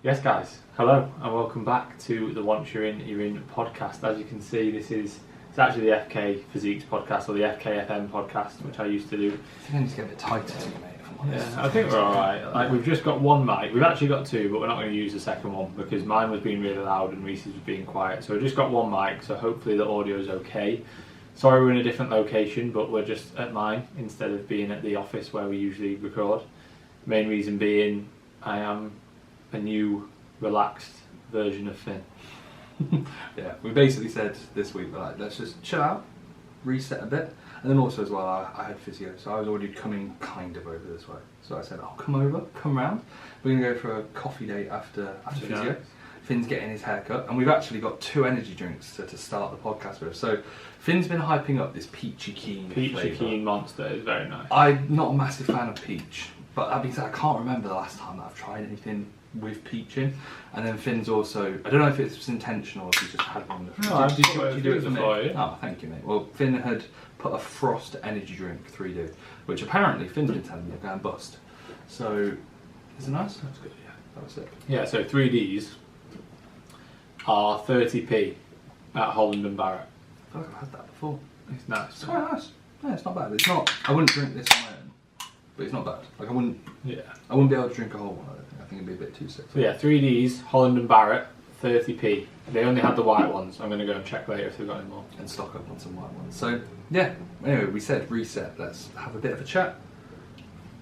Yes, guys. Hello, and welcome back to the Once You're In podcast. As you can see, it's actually the FK Physiques podcast, or the FKFM podcast, which I used to do. I think I need to get a bit tighter to you, mate, if I'm honest. Yeah, I think we're alright. Like, we've just got one mic. We've actually got two, but we're not going to use the second one because mine was being really loud and Reese's was being quiet. So we've just got one mic, so hopefully the audio is okay. Sorry we're in a different location, but we're just at mine instead of being at the office where we usually record. Main reason being, I am a new, relaxed version of Finn. Yeah, we basically said this week, like, let's just chill out, reset a bit, and then also as well, I had physio, so I was already coming kind of over this way. So I said, I'll come round. We're going to go for a coffee date after physio. Nice. Finn's getting his haircut, and we've actually got 2 energy drinks to start the podcast with. So Finn's been hyping up this Peachy Keen Keen Monster is very nice. I'm not a massive fan of peach, but that being said, I can't remember the last time that I've tried anything with peach in. And then Finn's also, I don't know if it's intentional or if he's just had one. Did you do it for me? Oh, thank you, mate. Well, Finn had put a Frost energy drink 3D, which apparently Finn's been telling me I'm going bust. So, is it nice? That's good, yeah. That was it. Yeah, so 3Ds are 30p at Holland and Barrett. I feel like I've had that before. It's nice. It's quite nice. Yeah, it's not bad. It's not, I wouldn't drink this on my own, but it's not bad. Like, I wouldn't be able to drink a whole one, I don't think. I think it'd be a bit too sick. So yeah, 3Ds, Holland and Barrett, 30p. They only had the white ones. I'm going to go and check later if they've got any more. And stock up on some white ones. So, yeah. Anyway, we said reset. Let's have a bit of a chat.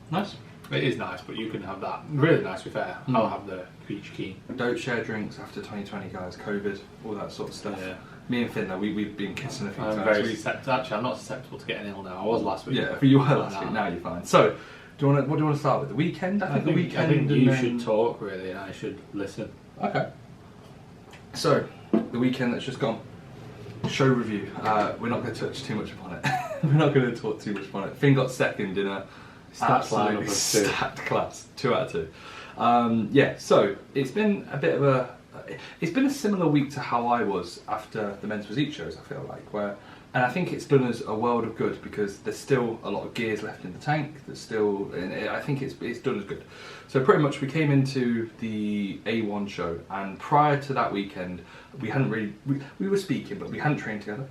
Nice. It is nice, but you can have that. Really nice, to be fair. I'll have the Peach Keen. Don't share drinks after 2020, guys. COVID, all that sort of stuff. Yeah. Me and Finn, though, we've been kissing a few times. I'm very susceptible. Actually, I'm not susceptible to getting ill now. I was last week. Yeah, but you were last week. Now you're fine. So, what do you want to start with? The weekend? I think you should talk, really, and I should listen. Okay. So, the weekend that's just gone. Show review. We're not going to touch too much upon it. We're not going to talk too much upon it. Finn got second in a absolutely stacked class. 2 out of 2. Yeah, so it's been a bit of it's been a similar week to how I was after the men's physique shows, I feel like, and I think it's done us a world of good because there's still a lot of gears left in the tank. I think it's done us good. So pretty much we came into the A1 show, and prior to that weekend, we were speaking, but we hadn't trained together.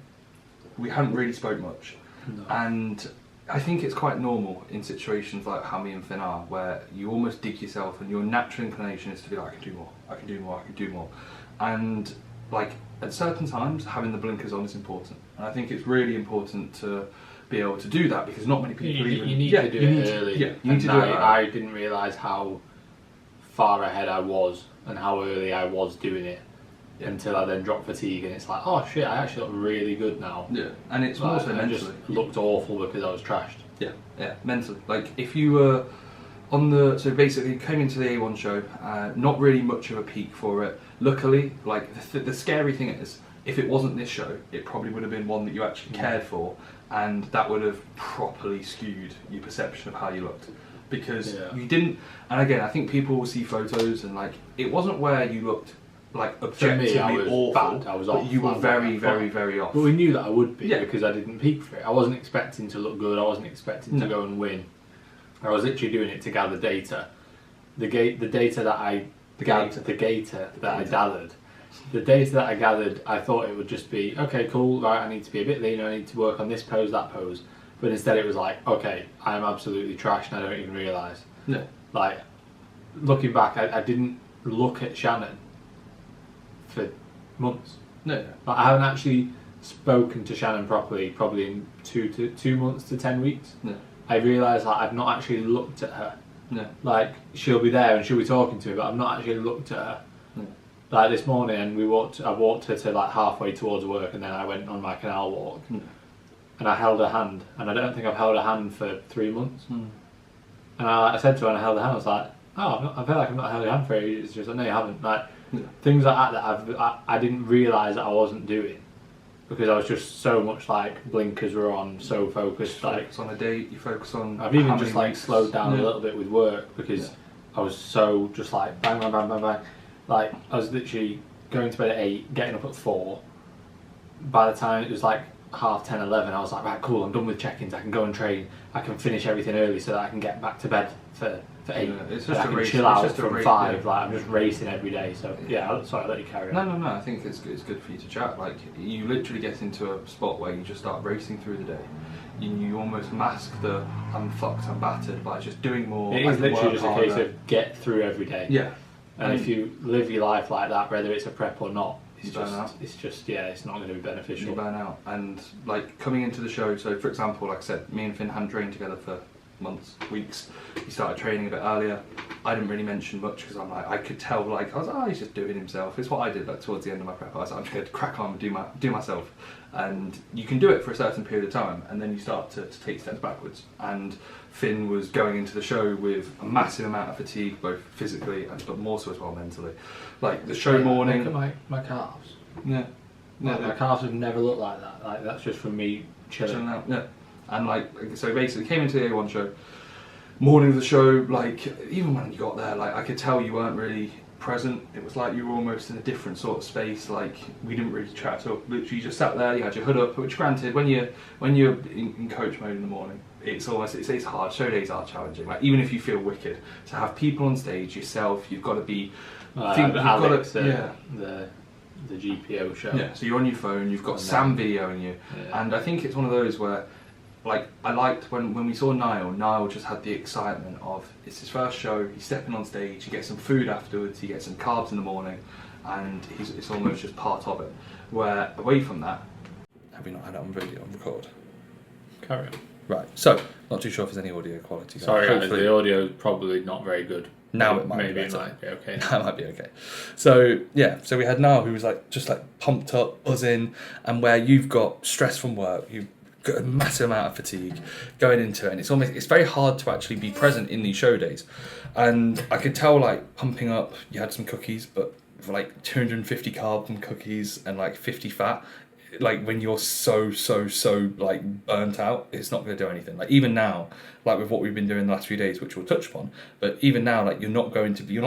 We hadn't really spoke much, No. and I think it's quite normal in situations like how me and Finn are, where you almost dig yourself and your natural inclination is to be like, I can do more, I can do more, I can do more. And like at certain times, having the blinkers on is important. And I think it's really important to be able to do that because not many people You need to do it early. Yeah, you need to do it early. I didn't realise how far ahead I was and how early I was doing it. Yeah. Until I then dropped fatigue and it's like, oh shit, I actually look really good now. Yeah, and it's also mentally. I just looked awful because I was trashed. Yeah, mentally. Like if you were so basically came into the A1 show, not really much of a peak for it. Luckily, like the scary thing is, if it wasn't this show, it probably would have been one that you actually cared for, and that would have properly skewed your perception of how you looked. Because you didn't, and again, I think people will see photos and like, it wasn't where you looked like objectively awful, bad. I was off. But you were very off. But we knew that I would be because I didn't peak for it. I wasn't expecting to look good. I wasn't expecting to go and win. I was literally doing it to gather data. The data that I gathered, I thought it would just be okay, cool. Right, I need to be a bit leaner. I need to work on this pose, that pose. But instead, it was like, okay, I am absolutely trash, and I don't even realise. No. Like looking back, I didn't look at Shannon for months. No. Like, I haven't actually spoken to Shannon properly, probably in 2 months to 10 weeks. No. I realised like I've not actually looked at her. No. Like she'll be there and she'll be talking to me, but I've not actually looked at her. No. Like this morning, I walked her to like halfway towards work, and then I went on my canal walk, and I held her hand, and I don't think I've held her hand for 3 months. And I said to her, and I held her hand. I was like, oh, I feel like I've not held your hand for ages. It's just like, no, you haven't. Like things like that I didn't realise that I wasn't doing because I was just so much like blinkers were on, so focused. Focus on a date. You focus on. I've even just like slowed down a little bit with work because I was so just like bang, bang, bang, bang, bang. Like I was literally going to bed at 8, getting up at 4. By the time it was like 10:30, 11, I was like, right, cool, I'm done with check-ins. I can go and train. I can finish everything early so that I can get back to bed for for 8. It's And just I a can race. chill It's out just a from race, 5. yeah. Like I'm just racing every day. So yeah, sorry, I'll let you carry on. No. I think it's good for you to chat. Like you literally get into a spot where you just start racing through the day. You almost mask the I'm fucked, I'm battered by just doing more. It is literally just a case of get through every day. Yeah. And if you live your life like that, whether it's a prep or not, it's not going to be beneficial. You burn out. And like coming into the show, so for example, like I said, me and Finn hadn't trained together for months, weeks. He started training a bit earlier. I didn't really mention much because I'm like, I could tell, like, I was like, oh, he's just doing himself. It's what I did like towards the end of my prep. I was like, I'm just going to crack on and do myself. And you can do it for a certain period of time, and then you start to take steps backwards. And Finn was going into the show with a massive amount of fatigue, both physically but more so as well mentally. Like the show morning. Look at my calves. Yeah. Like, my calves have never looked like that. Like that's just from me chilling out. Yeah. And like, so basically came into the A1 show, morning of the show, like even when you got there, like I could tell you weren't really present. It was like you were almost in a different sort of space. Like we didn't really chat. So literally you just sat there. You had your hood up. Which granted, when you're in coach mode in the morning, it's hard. Show days are challenging. Like even if you feel wicked, to have people on stage, yourself, you've got to be. Alex, the GPO show. Yeah. So you're on your phone. You've got Sam videoing you, and I think it's one of those where. Like, I liked when we saw Niall just had the excitement of, it's his first show, he's stepping on stage, he gets some food afterwards, he gets some carbs in the morning, and it's almost just part of it. Where, away from that, have we not had it on video, on record? Carry on. Right, so, not too sure if there's any audio quality. Sorry guys, the audio is probably not very good. Now it might Maybe be it might be okay. That might be okay. So so we had Niall who was like just like pumped up, buzzing, and where you've got stress from work, you've got a massive amount of fatigue going into it, and it's very hard to actually be present in these show days. And I could tell, like, pumping up, you had some cookies, but for like 250 carbs and cookies and like 50 fat, like when you're so like burnt out, it's not going to do anything. Like even now, like with what we've been doing the last few days, which we'll touch upon, but even now, like you're not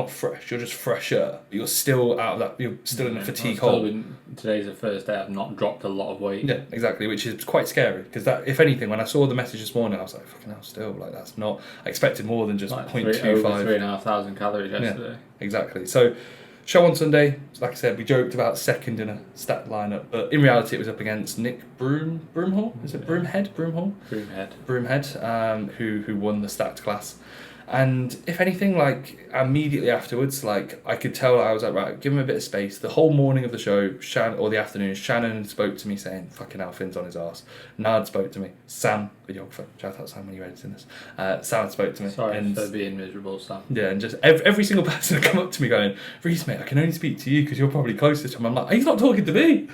fresh, you're just fresher, but you're still out of that, you're still in a fatigue hole. Today's the first day I've not dropped a lot of weight. Yeah, exactly, which is quite scary, because that, if anything, when I saw the message this morning, I was like, fucking hell, still, like that's not, I expected more than just like 0.25. Over 3,500 calories yesterday. Yeah, exactly. So, show on Sunday, like I said, we joked about second in a stat lineup, but in reality it was up against Nick Broomhall? Is it Broomhead? Broomhead, who won the stats class. And if anything, like immediately afterwards, like I could tell, I was like, right, give him a bit of space. The whole morning of the show, or the afternoon, Shannon spoke to me saying, fucking hell, Finn's on his arse. Nard spoke to me. Sam, videographer, shout out Sam when you're editing this. Sam spoke to me. Sorry for being miserable, Sam. Yeah, and just every single person had come up to me going, Reece, mate, I can only speak to you because you're probably closest to him. I'm like, he's not talking to me.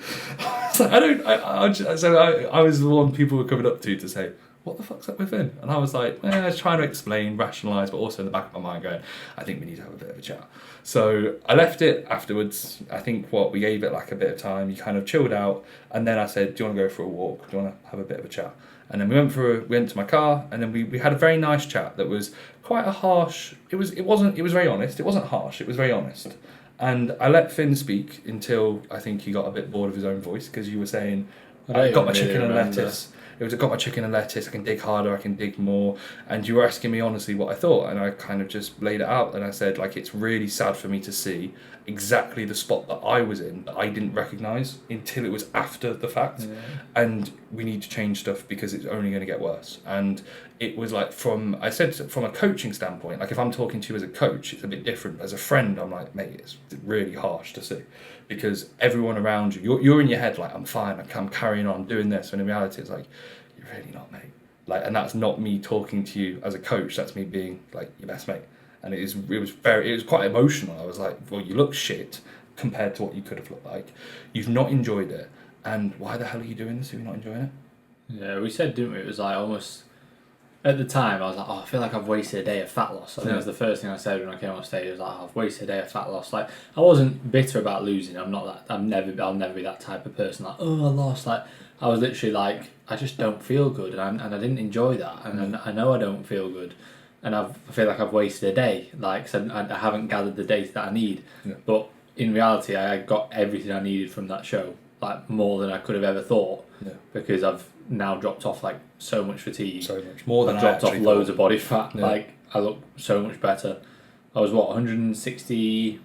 So I was the one people were coming up to say, what the fuck's up with Finn? And I was like, I was trying to explain, rationalise, but also in the back of my mind going, I think we need to have a bit of a chat. So I left it afterwards. I think we gave it like a bit of time. You kind of chilled out, and then I said, do you want to go for a walk? Do you want to have a bit of a chat? And then we went to my car, and then we had a very nice chat that was quite a harsh. It was very honest. It wasn't harsh. It was very honest. And I let Finn speak until I think he got a bit bored of his own voice, because you were saying, I got my chicken and lettuce. It was, I got my chicken and lettuce, I can dig harder, I can dig more. And you were asking me honestly what I thought, and I kind of just laid it out, and I said, like, it's really sad for me to see exactly the spot that I was in that I didn't recognise until it was after the fact. Yeah. And we need to change stuff because it's only going to get worse. And it was like, from a coaching standpoint, like if I'm talking to you as a coach, it's a bit different. As a friend, I'm like, mate, it's really harsh to see. Because everyone around you, you're in your head like, I'm fine, I'm carrying on doing this. When in reality, it's like, you're really not, mate. Like, and that's not me talking to you as a coach. That's me being like your best mate. And it was quite emotional. I was like, well, you look shit compared to what you could have looked like. You've not enjoyed it. And why the hell are you doing this if you're not enjoying it? Yeah, we said, didn't we? It was like almost, at the time, I was like, I feel like I've wasted a day of fat loss. I think that was the first thing I said when I came on stage. I was like, I've wasted a day of fat loss. Like, I wasn't bitter about losing. I'll never be that type of person. Like, oh, I lost. Like, I was literally like, I just don't feel good, and I didn't enjoy that, and I know I don't feel good, and I feel like I've wasted a day. Like, so I haven't gathered the data that I need. Yeah. But in reality, I got everything I needed from that show, like more than I could have ever thought. Yeah. Because I've now dropped off like so much fatigue. So much more than I've dropped off loads of body fat. Yeah. Like I look so much better. I was 160.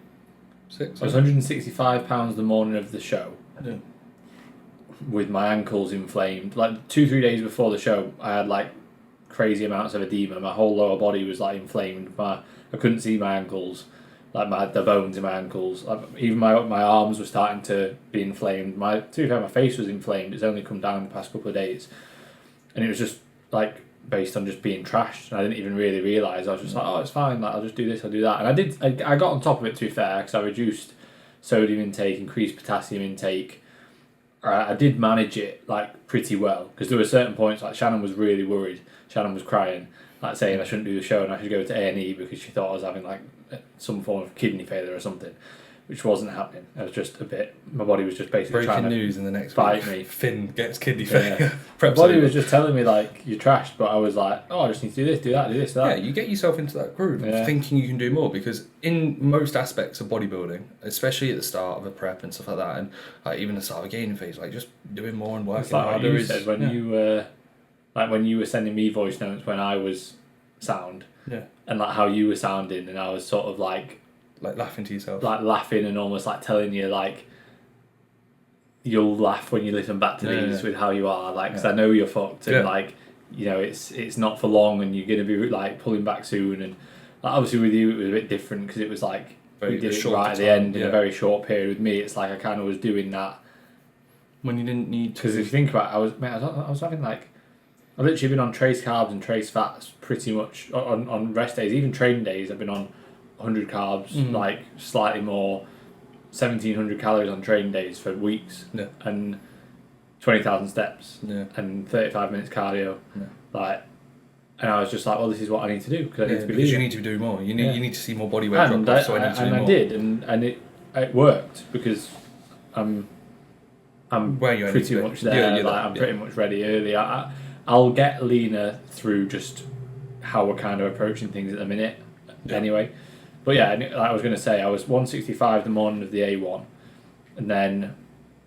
I was 165 pounds the morning of the show. Yeah. With my ankles inflamed. Like 2-3 days before the show, I had like crazy amounts of edema. My whole lower body was like inflamed. I couldn't see my ankles, like the bones in my ankles. Even my arms were starting to be inflamed. To be fair, my face was inflamed. It's only come down the past couple of days, and it was just like based on just being trashed. And I didn't even really realise. I was just like, oh, it's fine. Like I'll just do this, I'll do that. And I got on top of it, to be fair, because I reduced sodium intake, increased potassium intake. I did manage it like pretty well, because there were certain points like Shannon was really worried. Shannon was crying, like saying I shouldn't do the show and I should go to A&E because she thought I was having like some form of kidney failure or something, which wasn't happening. I was just my body was just basically breaking trying to news in the next fight week. me. Finn gets kidney failure. My body was just telling me like you're trashed, but I was like, oh, I just need to do this, do that, do this, that. Yeah, you get yourself into that groove of thinking you can do more, because in most aspects of bodybuilding, especially at the start of a prep and stuff like that, and like even the start of a gaining phase, like just doing more and working harder. You said when you were when you were sending me voice notes when I was sound, and like how you were sounding, and I was sort of like laughing to yourself, like laughing and almost like telling you like you'll laugh when you listen back to these with how you are, like because I know you're fucked and like you know it's not for long and you're gonna be like pulling back soon, and like, obviously with you it was a bit different because it was like we did it right at the end in a very short period. With me it's like I kind of was doing that when you didn't need to, because if you think about it, I was having like I've literally been on trace carbs and trace fats pretty much on rest days, even training days. I've been on 100 carbs, like slightly more, 1,700 calories on training days for weeks, and 20,000 steps, and 35 minutes cardio, like. And I was just like, well, this is what I need to do because I need to be leaner. You need to do more. You need to see more body weight drop off. So I need to do more. I did, and it worked because I'm pretty much there. Like, I'm pretty much ready early. I'll get leaner through just how we're kind of approaching things at the minute, anyway. But yeah, like I was going to say, I was 165 the morning of the A1, and then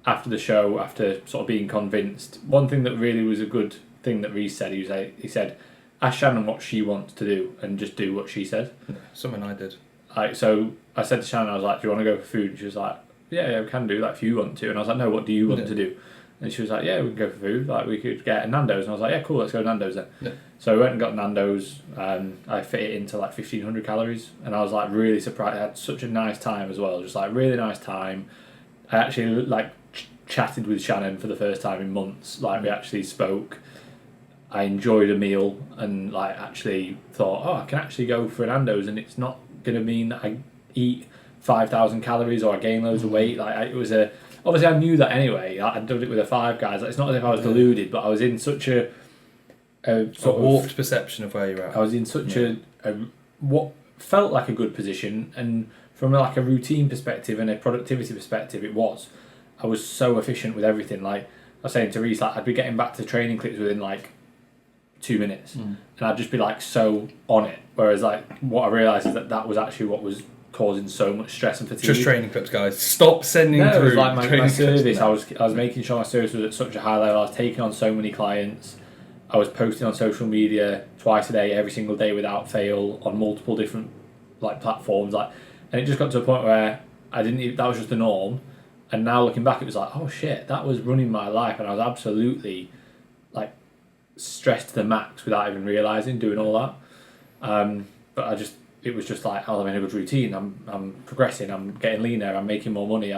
after the show, after sort of being convinced, one thing that really was a good thing that Reece said, he said, ask Shannon what she wants to do and just do what she said. Something I did. Like, so I said to Shannon, I was like, do you want to go for food? And she was like, yeah, we can do, like, if you want to. And I was like, no, what do you want to do? And she was like, yeah, we can go for food. Like, we could get a Nando's. And I was like, yeah, cool, let's go to Nando's then. Yeah. So we went and got Nando's. I fit it into like 1,500 calories. And I was like really surprised. I had such a nice time as well. Just like really nice time. I actually like chatted with Shannon for the first time in months. Like we actually spoke. I enjoyed a meal and like actually thought, oh, I can actually go for a Nando's and it's not going to mean that I eat 5,000 calories or I gain loads of weight. Like it was obviously I knew that anyway. I'd done it with the Five Guys. Like, it's not as if I was deluded, but I was in such a sort of warped perception of where you're at. I was in such a what felt like a good position, and from like a routine perspective and a productivity perspective, I was so efficient with everything. Like I was saying to Reece, like I'd be getting back to training clips within like 2 minutes, and I'd just be like so on it. Whereas like what I realised is that was actually what was causing so much stress and fatigue. Just training clips, guys. Stop sending through. It was like my service. I was making sure my service was at such a high level. I was taking on so many clients. I was posting on social media twice a day, every single day without fail, on multiple different like platforms. Like, and it just got to a point where I didn't. That was just the norm. And now looking back, it was like, oh shit, that was running my life, and I was absolutely like stressed to the max without even realising doing all that. But it was just like, oh, I'm in a good routine. I'm progressing. I'm getting leaner. I'm making more money.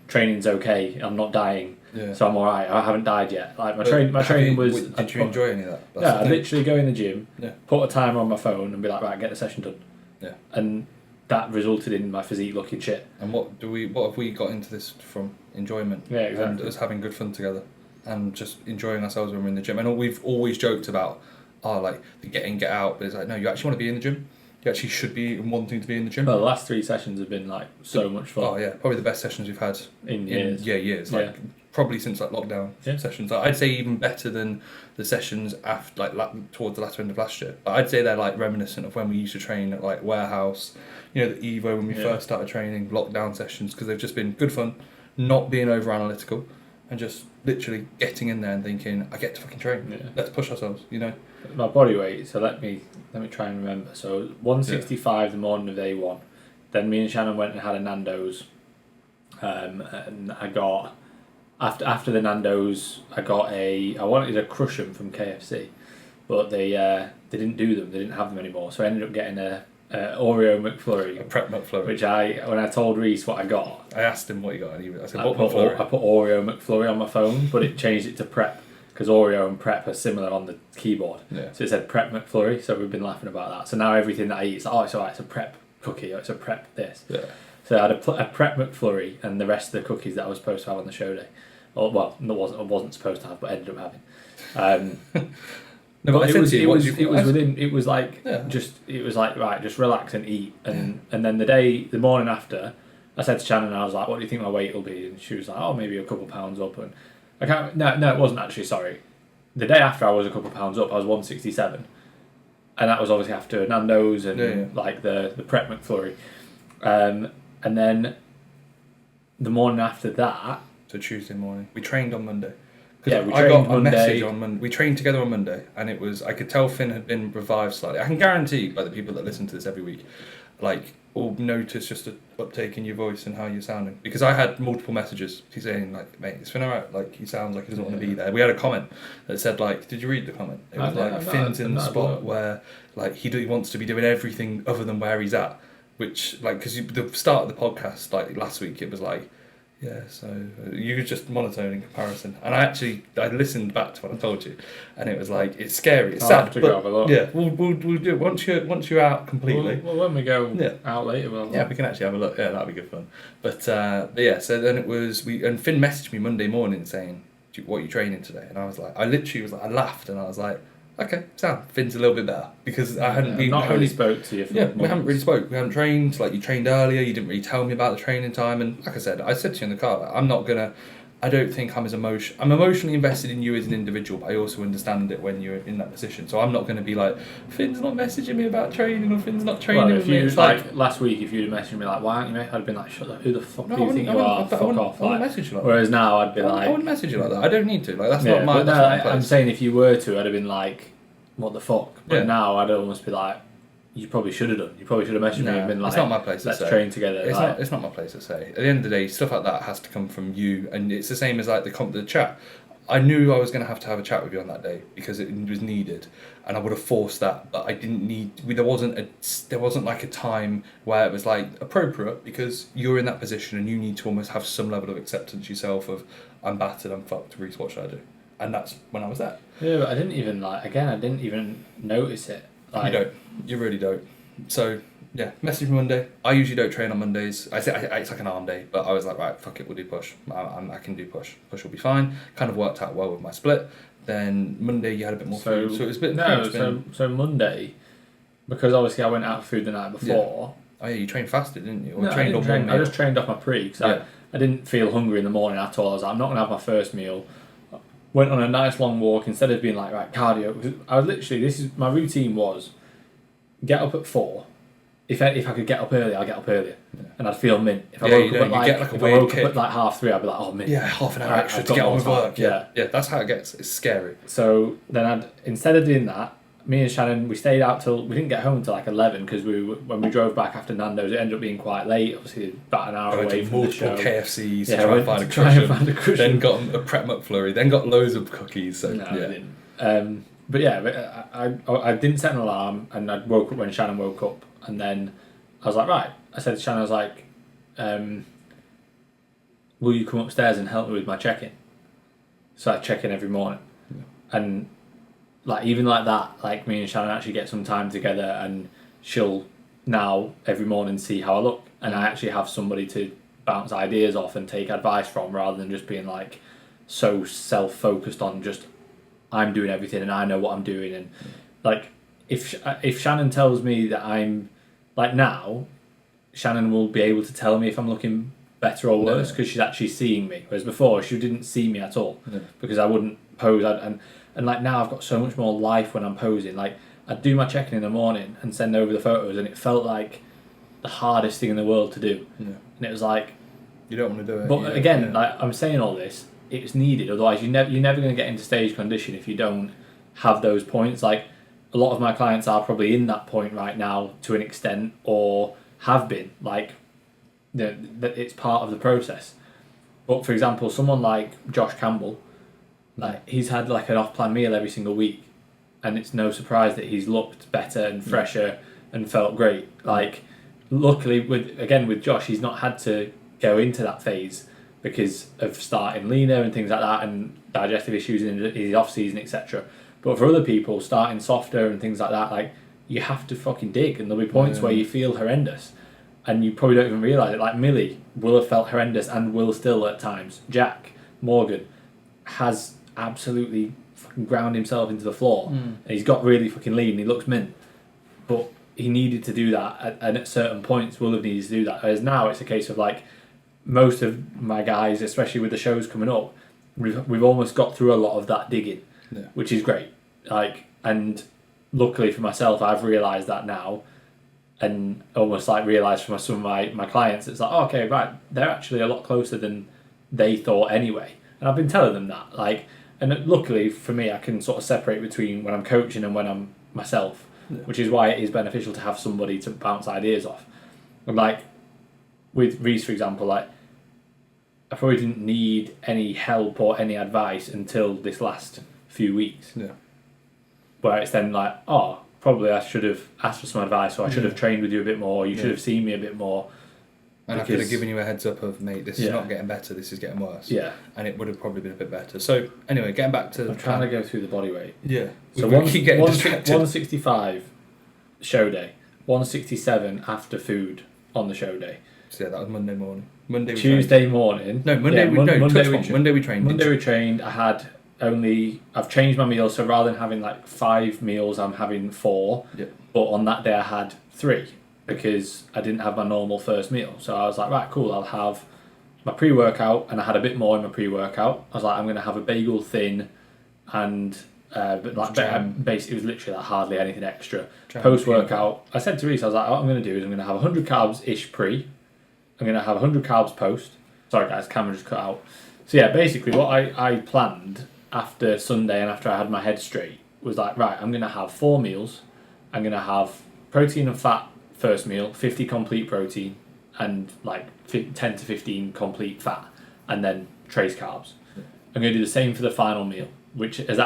Training's okay. I'm not dying. Yeah. So I'm alright. I haven't died yet. Like my training was. Did you enjoy any of that? I'd literally go in the gym, put a timer on my phone, and be like, right, get the session done. Yeah. And that resulted in my physique looking shit. And what have we got into this from? Enjoyment. Yeah, exactly. And us having good fun together, and just enjoying ourselves when we're in the gym. And we've always joked about, like the get in, get out. But it's like, no, you actually want to be in the gym. You actually should be wanting to be in the gym. Well, the last 3 sessions have been like so much fun. Oh yeah, probably the best sessions we've had in years. Years. Like probably since like lockdown sessions. Like, I'd say even better than the sessions after towards the latter end of last year. But I'd say they're like reminiscent of when we used to train at like Warehouse. You know, the Evo when we first started training, lockdown sessions, because they've just been good fun, not being over analytical, and just literally getting in there and thinking, I get to fucking train. Yeah. Let's push ourselves, you know. My body weight. So let me try and remember. So 165 the morning of day one. Then me and Shannon went and had a Nando's, and I got after the Nando's I wanted a Crush'em from KFC, but they didn't do them. They didn't have them anymore. So I ended up getting a Oreo McFlurry. A prep McFlurry. Which when I told Reese what I got, I asked him what he got, and I said, I what put McFlurry? I put Oreo McFlurry on my phone, but it changed it to prep because Oreo and prep are similar on the keyboard. Yeah. So it said prep McFlurry. So we've been laughing about that. So now everything that I eat is like, it's alright. It's a prep cookie. Or it's a prep this. Yeah. So I had a prep McFlurry and the rest of the cookies that I was supposed to have on the show day. Or, well, I wasn't supposed to have, but ended up having. No, but it was like right, just relax and eat, and then the morning after, I said to Shannon, I was like, what do you think my weight will be? And she was like, oh, maybe a couple pounds up. And I can't. No, it wasn't actually. Sorry, the day after I was a couple pounds up. I was 167, and that was obviously after Nando's and like the prep McFlurry, and then the morning after that. So Tuesday morning, we trained on Monday. Yeah, we I trained got a Monday. message on Monday. We trained together on Monday, and it was, I could tell Finn had been revived slightly. I can guarantee, like the people that listen to this every week, like will notice just an uptake in your voice and how you're sounding. Because I had multiple messages saying like, mate, is Finn alright? Like he sounds like he doesn't want to be there. We had a comment that said like, did you read the comment? It was Finn's in the spot where like he wants to be doing everything other than where he's at. Which like because the start of the podcast like last week it was like. Yeah, so you were just monotone in comparison, and I listened back to what I told you, and it was like it's scary, it's sad, but yeah, we'll do it once you're out completely. Well, when we go out later, we can actually have a look. Yeah, that'd be good fun. But yeah, so then it was and Finn messaged me Monday morning saying, "What are you training today?" And I was like, I laughed, and I was like. Okay, so Finn's a little bit better because I hadn't really spoke to you. We haven't really spoke. We haven't trained. Like you trained earlier, you didn't really tell me about the training time. And like I said to you in the car, like, I don't think I'm emotionally invested in you as an individual, but I also understand it when you're in that position. So I'm not going to be like, Finn's not messaging me about training or Finn's not training with me. It's like last week, if you'd have messaged me like, why aren't you? I'd have been like, shut up, who the fuck do you think you are? Fuck off. I wouldn't message you like whereas now I'd be like... I wouldn't message you like that. I don't need to. Like that's not my... I'm saying if you were to, I'd have been like, what the fuck? But now I'd almost be like, you probably should have done. You probably should have messaged me and been like, it's not my place to say. Let's train together. It's not my place to say. At the end of the day, stuff like that has to come from you, and it's the same as like the chat. I knew I was going to have a chat with you on that day because it was needed, and I would have forced that, but I didn't need. There wasn't like a time where it was like appropriate because you're in that position and you need to almost have some level of acceptance yourself of I'm battered, I'm fucked. Reece, what should I do? And that's when I was there. Yeah, but I didn't even I didn't even notice it. You don't. You really don't. So, yeah, message me Monday. I usually don't train on Mondays. It's like an arm day, but I was like, right, fuck it, we'll do push. I can do push. Push will be fine. Kind of worked out well with my split. Then Monday you had a bit more food, so it was a bit... So Monday, because obviously I went out for food the night before... Yeah. Oh yeah, you trained fasted, didn't you? Or I just trained off my pre, because I didn't feel hungry in the morning at all. I was like, I'm not going to have my first meal. Went on a nice long walk instead of being like, right, cardio. Because I was literally, my routine was get up at 4. If I could get up early, I'll get up earlier. Yeah. And I'd feel mint. If I woke up at like 3:30, I'd be like, oh, mint. Yeah, half an hour extra to get on with work. Yeah, that's how it gets. It's scary. So then instead of doing that, me and Shannon, we stayed out we didn't get home till like 11 because when we drove back after Nando's, it ended up being quite late. Obviously, about an hour away from the show. KFCs to try and find a cushion. Then got a prep McFlurry. Then got loads of cookies. So, no, I didn't. But yeah, I didn't set an alarm, and I woke up when Shannon woke up, and then I was like, right. I said to Shannon, I was like, will you come upstairs and help me with my check-in? So I check in every morning, and. Like even like that, like me and Shannon actually get some time together, and she'll now every morning see how I look, and I actually have somebody to bounce ideas off and take advice from, rather than just being like so self-focused on just I'm doing everything and I know what I'm doing. And like if Shannon tells me that I'm like now, Shannon will be able to tell me if I'm looking better or worse because she's actually seeing me, whereas before she didn't see me at all because I wouldn't pose. And like now I've got so much more life when I'm posing. Like I'd do my check-in in the morning and send over the photos, and it felt like the hardest thing in the world to do. Yeah. And it was like... You don't want to do it. But again, like I'm saying all this, it's needed. Otherwise, you're never going to get into stage condition if you don't have those points. Like, a lot of my clients are probably in that point right now to an extent, or have been. Like, it's part of the process. But for example, someone like Josh Campbell, like, he's had like an off-plan meal every single week, and it's no surprise that he's looked better and fresher and felt great. Like, luckily with Josh, he's not had to go into that phase because of starting leaner and things like that, and digestive issues in his off season, etc. But for other people, starting softer and things like that, like, you have to fucking dig, and there'll be points where you feel horrendous, and you probably don't even realise it. Like, Millie will have felt horrendous and will still at times. Jack Morgan has absolutely fucking ground himself into the floor, and he's got really fucking lean, and he looks mint, but he needed to do that, and at certain points will have needed to do that. Whereas now it's a case of, like, most of my guys, especially with the shows coming up, we've almost got through a lot of that digging, which is great. Like, and luckily for myself, I've realised that now, and almost like realised for some of my clients, it's like, oh, okay, right, they're actually a lot closer than they thought anyway. And I've been telling them that, like, and luckily for me, I can sort of separate between when I'm coaching and when I'm myself, which is why it is beneficial to have somebody to bounce ideas off. And like with Reese, for example, like, I probably didn't need any help or any advice until this last few weeks. Yeah. Where it's then like, oh, probably I should have asked for some advice, or I should have trained with you a bit more, or you should have seen me a bit more. And I could have given you a heads up of, mate, this is not getting better, this is getting worse. Yeah. And it would have probably been a bit better. So, anyway, getting back to... I'm trying to go through the body weight. Yeah. So keep getting distracted. 165 show day, 167 after food on the show day. So yeah, that was Monday morning. Tuesday morning. No, Monday we trained. Monday we trained. I've changed my meals, so rather than having like 5 meals, I'm having 4. Yeah. But on that day I had 3 because I didn't have my normal first meal. So I was like, right, cool, I'll have my pre-workout, and I had a bit more in my pre-workout. I was like, I'm going to have a bagel thin, and but like basically it was literally like hardly anything extra. Post-workout, I said to Reese, I was like, what I'm going to do is I'm going to have 100 carbs-ish pre, I'm going to have 100 carbs post. Sorry guys, camera just cut out. So yeah, basically what I planned after Sunday and after I had my head straight was like, right, I'm going to have 4 meals. I'm going to have protein and fat first meal, 50 complete protein, and like 10 to 15 complete fat, and then trace carbs. I'm going to do the same for the final meal, which has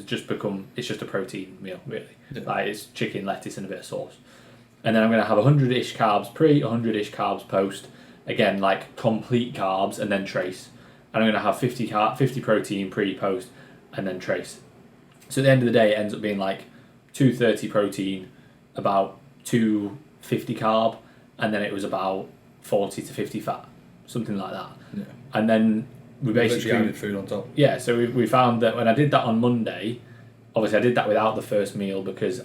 just become, it's just a protein meal, really. Yeah. Like, it's chicken, lettuce, and a bit of sauce. And then I'm going to have 100-ish carbs pre, 100-ish carbs post. Again, like, complete carbs, and then trace. And I'm going to have 50 protein pre, post, and then trace. So at the end of the day, it ends up being like 230 protein, about 250 carb, and then it was about 40 to 50 fat, something like that. Yeah. And then we basically added food on top. Yeah, so we found that when I did that on Monday, obviously I did that without the first meal because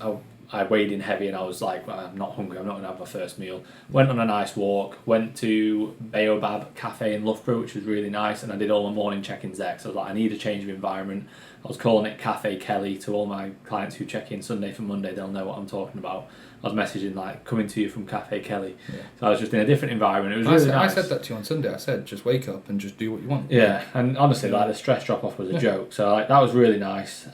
I weighed in heavy and I was like, well, I'm not hungry, I'm not going to have my first meal. Went on a nice walk, went to Baobab Cafe in Loughborough, which was really nice, and I did all my morning check-ins there, so I was like, I need a change of environment. I was calling it Cafe Kelly to all my clients who check in Sunday for Monday, they'll know what I'm talking about. I was messaging like, coming to you from Cafe Kelly. Yeah. So I was just in a different environment. It was really nice. I said that to you on Sunday. I said, just wake up and just do what you want. Yeah, and honestly, like, the stress drop-off was a joke. So like, that was really nice.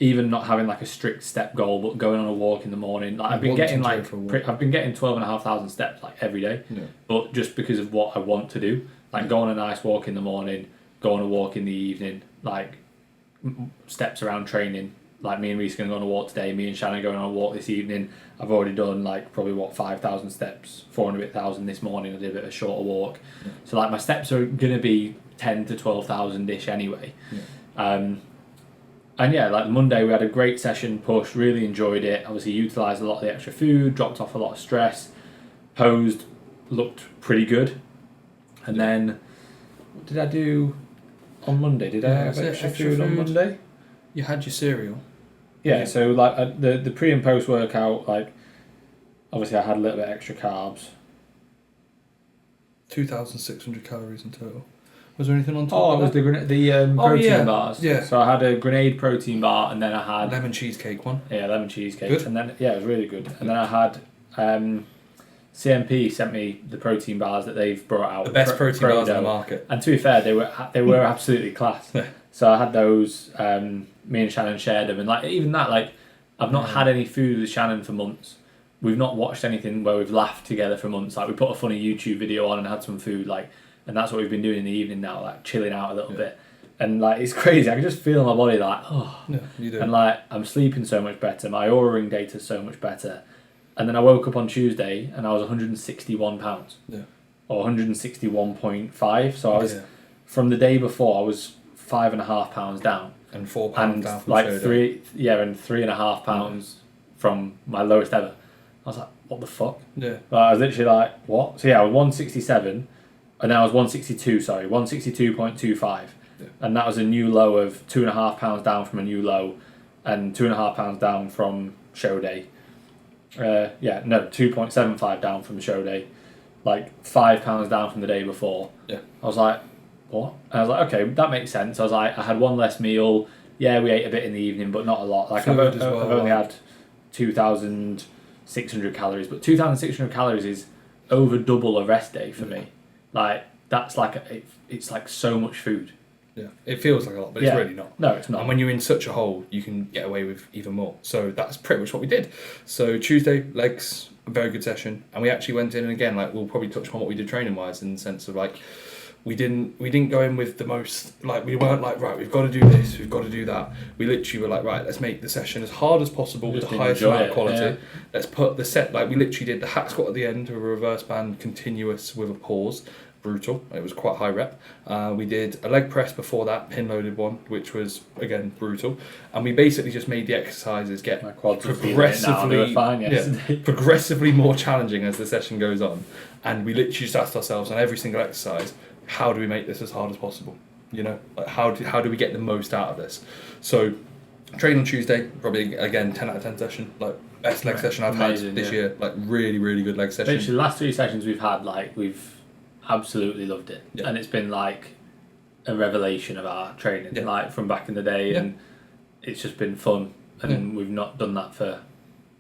Even not having like a strict step goal, but going on a walk in the morning. Like, I've been getting 12,500 steps like every day. Yeah. But just because of what I want to do, like go on a nice walk in the morning, go on a walk in the evening, like steps around training. Like, me and Reese are going to go on a walk today, me and Shannon are going on a walk this evening. I've already done like probably 5,000 steps, 400,000 this morning. I did a bit of a shorter walk. Yeah. So like my steps are going to be 10 to 12,000-ish anyway. Yeah. And yeah, like Monday we had a great session push, really enjoyed it. Obviously utilised a lot of the extra food, dropped off a lot of stress, posed, looked pretty good. And then, what did I do on Monday? Did I have extra food on Monday? You had your cereal. Yeah, so like the pre and post workout, like obviously I had a little bit extra carbs. 2,600 calories in total. Was there anything on top? Oh, of it was the protein bars. Yeah. So I had a grenade protein bar, and then I had lemon cheesecake one. Yeah, lemon cheesecake. Good. And then it was really good. And then I had CMP sent me the protein bars that they've brought out. The best protein bars on the market. And to be fair, they were absolutely class. So I had those. Me and Shannon shared them, and like even that, like I've not had any food with Shannon for months. We've not watched anything where we've laughed together for months. Like we put a funny YouTube video on and had some food, like, and that's what we've been doing in the evening now, like chilling out a little bit. And like it's crazy. I can just feel in my body like, oh, yeah, you do. And like I'm sleeping so much better. My Oura Ring data's so much better. And then I woke up on Tuesday and I was 161 pounds. Yeah. Or 161.5. So I was from the day before I was 5.5 pounds down. And 4 pounds down from like show three, day. yeah, and 3.5 pounds from my lowest ever. I was like, what the fuck? Yeah. I was literally like, what? So yeah, I was 167, and then I was 162. Sorry, 162.25, and that was a new low of 2.5 pounds down from a new low, and 2.5 pounds down from show day. 2.75 down from show day, like 5 pounds down from the day before. Yeah. I was like, what? And I was like, okay, that makes sense. I was like, I had one less meal. Yeah, we ate a bit in the evening, but not a lot. Like I've only had 2,600 calories, but 2,600 calories is over double a rest day for me. Like that's like it's like so much food. Yeah, it feels like a lot, but it's really not. No, it's not. And when you're in such a hole, you can get away with even more. So that's pretty much what we did. So Tuesday, legs, a very good session. And we actually went in, and again, like we'll probably touch upon what we did training-wise in the sense of like, we didn't go in with the most, like we weren't like, right, we've got to do this, we've got to do that. We literally were like, right, let's make the session as hard as possible with the highest amount of quality. Yeah. Let's put the set, like we literally did the hack squat at the end with a reverse band continuous with a pause. Brutal. It was quite high rep. We did a leg press before that, pin loaded one, which was again brutal. And we basically just made the exercises get progressively more challenging as the session goes on. And we literally just asked ourselves on every single exercise, how do we make this as hard as possible? You know, like how do we get the most out of this? So train on Tuesday, probably again 10 out of 10 session, like best leg session I've had this year, like really, really good leg session. Literally, the last 3 sessions we've had, like we've absolutely loved it, and it's been like a revelation of our training, like from back in the day, and it's just been fun, and we've not done that for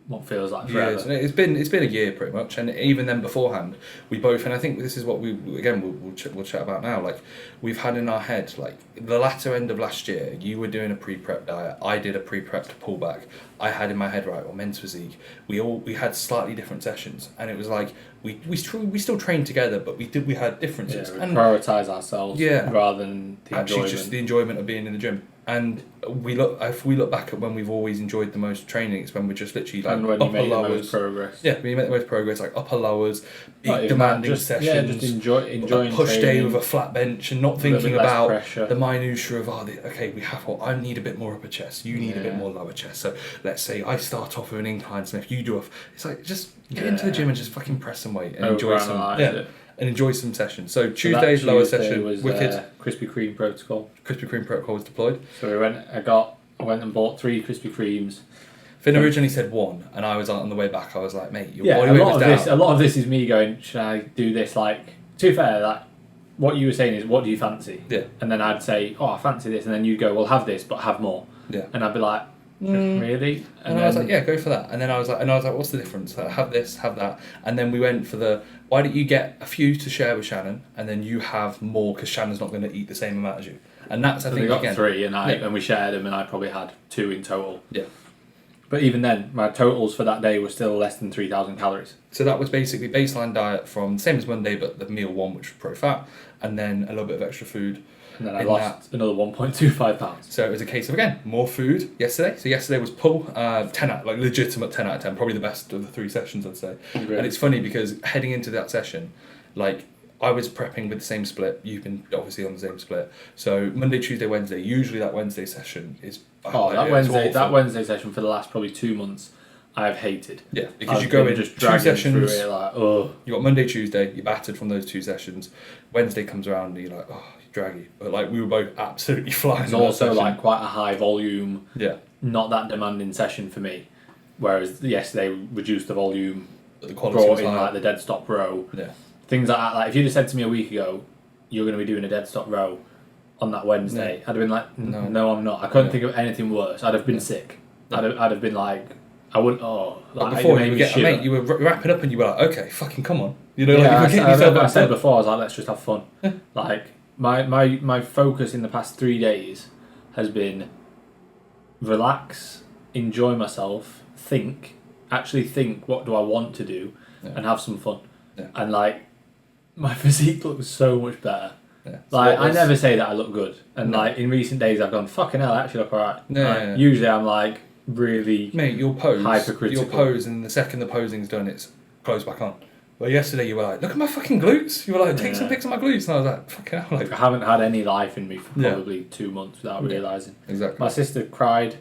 what feels like forever. Yeah, it's been a year pretty much, and even then beforehand, we both, and I think this is what we'll chat about now. Like we've had in our head, like the latter end of last year, you were doing a pre-prep diet, I did a pre-prep to pullback. I had in my head, right, well, men's physique. We had slightly different sessions, and it was like we still trained together, but we had differences. Yeah, we prioritise ourselves, rather than the enjoyment. Just the enjoyment of being in the gym. And if we look back at when we've always enjoyed the most training, it's when we're just literally like and when upper you make lowers. The most progress. Yeah, when you make the most progress, like upper lowers, big demanding sessions. Yeah, just enjoying a push training, day with a flat bench and not thinking about pressure. The minutiae of I need a bit more upper chest, you need a bit more lower chest. So let's say I start off with an incline Smith, you do it's like just get into the gym and just fucking press some weight and enjoy some sessions. So Tuesday's lower session was wicked. Krispy Kreme protocol. Krispy Kreme protocol was deployed. So I went and bought 3 Krispy Kremes. Finn originally said 1, and I was on the way back. I was like, mate, your body weight was down. A lot of this is me going, should I do this? Like, to be fair, like what you were saying is, what do you fancy? Yeah. And then I'd say, oh, I fancy this, and then you'd go, well, have this, but have more. Yeah. And I'd be like, really? And I was like, yeah, go for that. And then I was like, what's the difference? Have this, have that. And then we went for why don't you get a few to share with Shannon, and then you have more because Shannon's not going to eat the same amount as you. And that's, I think, we got 3, and we shared them, and I probably had 2 in total. Yeah. But even then, my totals for that day were still less than 3,000 calories. So that was basically baseline diet from same as Monday, but the meal 1, which was pro-fat, and then a little bit of extra food. And then I lost another 1.25 pounds. So it was a case of, again, more food yesterday. So yesterday was pull, legitimate 10 out of 10, probably the best of the 3 sessions, I'd say. Really? And it's funny because heading into that session, like, I was prepping with the same split. You've been obviously on the same split. So Monday, Tuesday, Wednesday. Usually that Wednesday session is... that Wednesday session for the last probably 2 months, I've hated. Yeah, because you go in just 2 sessions. Through it, like, oh. You got Monday, Tuesday. You're battered from those 2 sessions. Wednesday comes around and you're like, oh, draggy. But like we were both absolutely flying. It's also like quite a high volume, not that demanding session for me. Whereas yesterday reduced the volume, but the quality brought in like the dead stop row, things like that. Like if you'd have said to me a week ago, you're going to be doing a dead stop row on that Wednesday, I'd have been like, no, I'm not. I couldn't think of anything worse. I'd have been sick. I'd have been like, I wouldn't. Oh, But like, before it made you me get, shiver. mate, you were wrapping up and you were like, okay, fucking come on. You know, Yeah, like you were getting yourself I said up. before, I was like, let's just have fun. Like my focus in the past 3 days has been relax, enjoy myself, actually think what do I want to do, and have some fun. Yeah. And like my physique looks so much better. Yeah. So Like I never say that I look good, and like in recent days I've gone fucking hell, I actually look alright. Yeah. Usually I'm like really Mate, your pose, hypercritical. and the second the posing's done, it's closed back on. Well, yesterday you were like, look at my fucking glutes. You were like, take some pics of my glutes, and I was like, fucking hell. Like I haven't had any life in me for probably 2 months without realising. Exactly. My sister cried.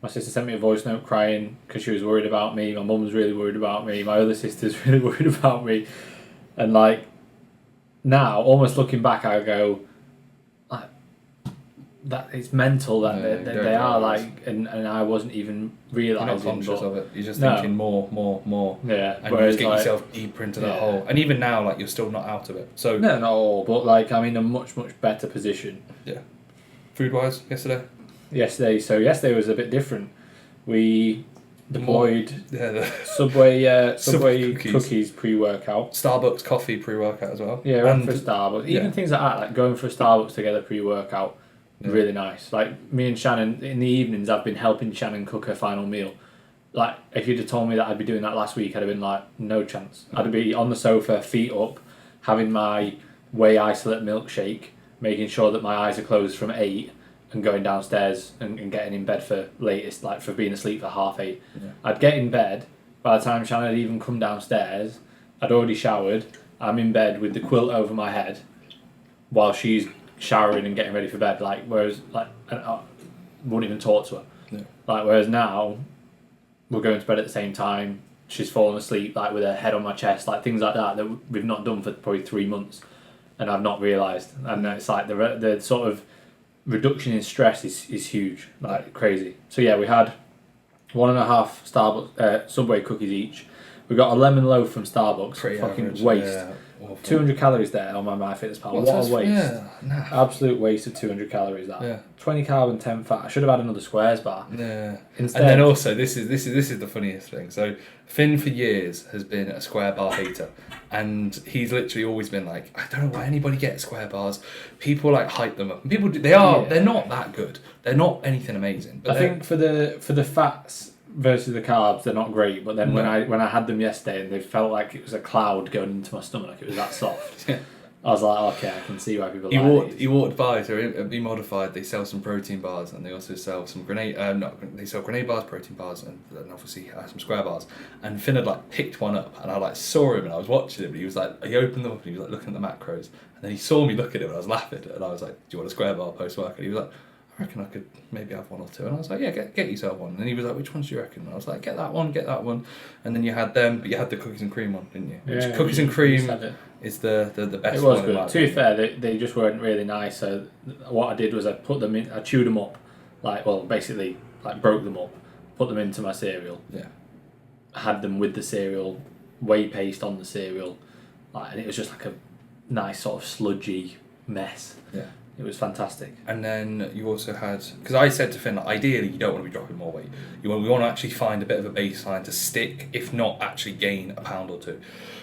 My sister sent me a voice note crying because she was worried about me. My mum's really worried about me. My other sister's really worried about me. And like now, almost looking back, I go, like, that it's mental that they are like, and I wasn't even realising. You're not conscious of it. You're just No. thinking more. Yeah, And you just get yourself deeper into that hole. And even now, like, you're still not out of it. So no, not all, but like I'm in a much better position. Yeah. Food-wise, yesterday? Yesterday was a bit different. We deployed the Subway cookies pre-workout. Starbucks coffee pre-workout as well. Yeah, went for Starbucks. Even things like that, like going for a Starbucks together pre-workout, really nice. Like me and Shannon, in the evenings, I've been helping Shannon cook her final meal. Like, if you'd have told me that I'd be doing that last week, I'd have been like, no chance. I'd be on the sofa, feet up, having my whey isolate milkshake, making sure that my eyes are closed from 8, and going downstairs and getting in bed for latest, like for being asleep for 8:30. Yeah. I'd get in bed. By the time Shannon had even come downstairs, I'd already showered. I'm in bed with the quilt over my head while she's showering and getting ready for bed. Like, whereas, like, I wouldn't even talk to her. Yeah. Like, whereas now, we're going to bed at the same time. She's fallen asleep, like with her head on my chest, like things like that we've not done for probably 3 months, and I've not realised. And it's like the sort of reduction in stress is huge, like crazy. So yeah, we had 1.5 Starbucks Subway cookies each. We got a lemon loaf from Starbucks. Pretty fucking average, waste. yeah, 200 calories there on my MyFitnessPal. What a waste. Yeah, nah. Absolute waste of 200 calories. That. Yeah. 20 carb and 10 fat. I should have had another squares bar. Yeah. Instead, And then also, this is the funniest thing. So Finn for years has been a square bar hater, and he's literally always been like, I don't know why anybody gets square bars. People like hype them up. And people do, they're not that good. They're not anything amazing. But I think for the fats versus the carbs, they're not great. But then when I had them yesterday, and they felt like it was a cloud going into my stomach. It was that soft. Yeah. I was like, okay, I can see why people. He walked by to Be Modified. They sell some protein bars, and they also sell some grenade. They sell grenade bars, protein bars, and obviously some square bars. And Finn had like picked one up, and I like saw him, and I was watching him. And he was like, he opened them up, and he was like looking at the macros, and then he saw me look at him, and I was laughing, and I was like, do you want a square bar post work? And he was like, I reckon I could maybe have one or two. And I was like, yeah, get yourself one. And he was like, which ones do you reckon? And I was like, get that one. And then you had them, but you had the cookies and cream one, didn't you? Which cookies and cream is the best it was one. Good. To be fair, they just weren't really nice. So what I did was I put them in, I chewed them up, basically broke them up, put them into my cereal. Yeah. Had them with the cereal, whey paste on the cereal, and it was just like a nice sort of sludgy mess. Yeah. It was fantastic. And then you also had, because I said to Finn, like, ideally you don't want to be dropping more weight. We want to actually find a bit of a baseline to stick, if not actually gain a pound or two.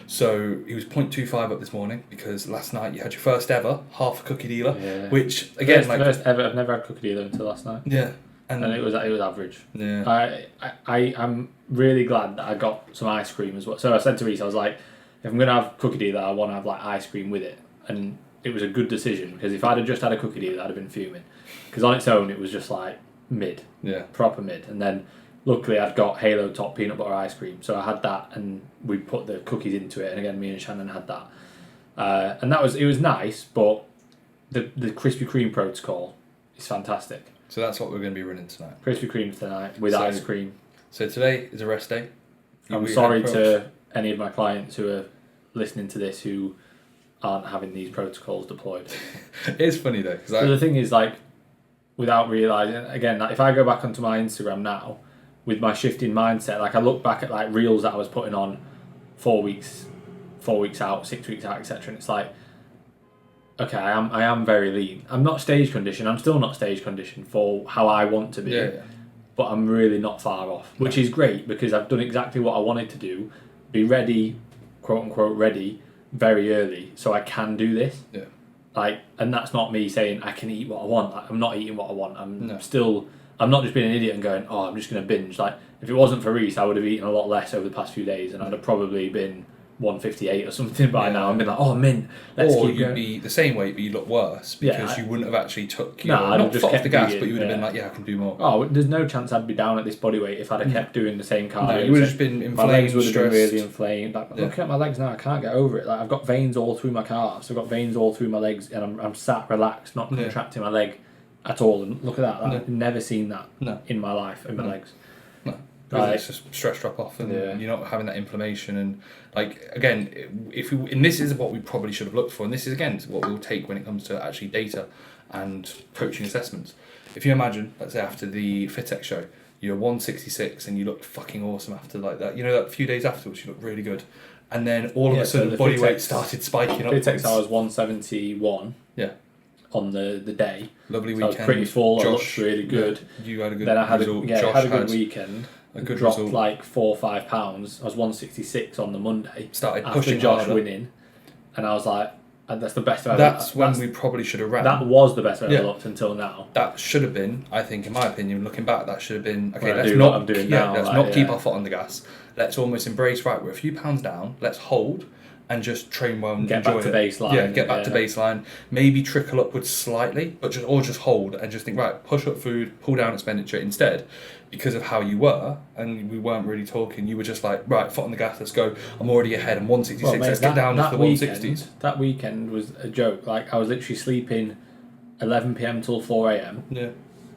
So he was 0.25 up this morning because last night you had your first ever half a cookie dealer, which again first ever. I've never had cookie dealer until last night. Yeah, and it was average. Yeah, I'm really glad that I got some ice cream as well. So I said to Reese, I was like, if I'm gonna have cookie dealer, I want to have like ice cream with it, and it was a good decision because if I'd have just had a cookie dealer, I'd have been fuming. Because on its own, it was just like mid, proper mid. And then luckily I'd got Halo Top peanut butter ice cream, so I had that, and we put the cookies into it. And again, me and Shannon had that, and it was nice. But the Krispy Kreme protocol is fantastic. So that's what we're going to be running tonight. Krispy Kreme tonight with ice cream. So today is a rest day. I'm sorry to any of my clients who are listening to this who aren't having these protocols deployed. It's funny though, because the thing is, like, without realising, again, like, if I go back onto my Instagram now with my shifting mindset, like I look back at like reels that I was putting on 4 weeks out, 6 weeks out, etc., and it's like, okay, I am very lean. I'm not stage conditioned. I'm still not stage conditioned for how I want to be. Yeah. but I'm really not far off, which is great because I've done exactly what I wanted to do, be ready, quote unquote ready, very early, so I can do this. Yeah. Like, and that's not me saying I can eat what I want. Like, I'm not eating what I want. I'm not just being an idiot and going, oh, I'm just going to binge. Like, if it wasn't for Reese, I would have eaten a lot less over the past few days, and I'd have probably been 158 or something by now. I'd been like, oh, mint, let's or keep you'd going. be the same weight, but you look worse because you wouldn't have actually took No, I'd have not just foot off kept the gas, digging, but you would have been like, I can do more. Oh, there's no chance I'd be down at this body weight if I'd have kept doing the same cardio. No, you would have just been inflamed, my legs would have been stressed. really inflamed. Like, looking at my legs now, I can't get over it. Like, I've got veins all through my calves. I've got veins all through my legs, and I'm sat relaxed, not contracting my leg at all. And look at that. I've never seen that in my life, in my legs. No. Because it's just stress drop off, and you're not having that inflammation. And like again, and this is what we probably should have looked for, and this is again what we'll take when it comes to actually data and coaching assessments. If you imagine, let's say after the FitX show, you're 166 and you looked fucking awesome after like that. You know, that few days afterwards, you looked really good, and then all of a sudden, the body weight started spiking up. FitX, I was 171. Yeah. On the day. Lovely weekend. I was pretty full. Josh, I looked really good. You had a good then I had result. had a good weekend. A good dropped result. like 4 or 5 pounds. I was 166 on the Monday. Started after pushing Josh harder. winning, and I was like, that's the best I've ever. That's when we probably should have ran. That was the best I've ever looked until now. That should have been, I think, in my opinion, looking back, that should have been okay. Well, Let's not. I'm doing now. Let's not keep our foot on the gas. Let's almost embrace. Right, we're a few pounds down. Let's hold and just train well and get enjoy back to it. baseline. Yeah, get back to baseline. Maybe trickle upwards slightly, but just hold and just think. Right, push up food, pull down expenditure instead. Because of how you were, and we weren't really talking, you were just like, right, foot on the gas, let's go. I'm already ahead. I'm 166. Let's get down to the 160s. That weekend was a joke. Like, I was literally sleeping 11 p.m. till 4 a.m. Yeah.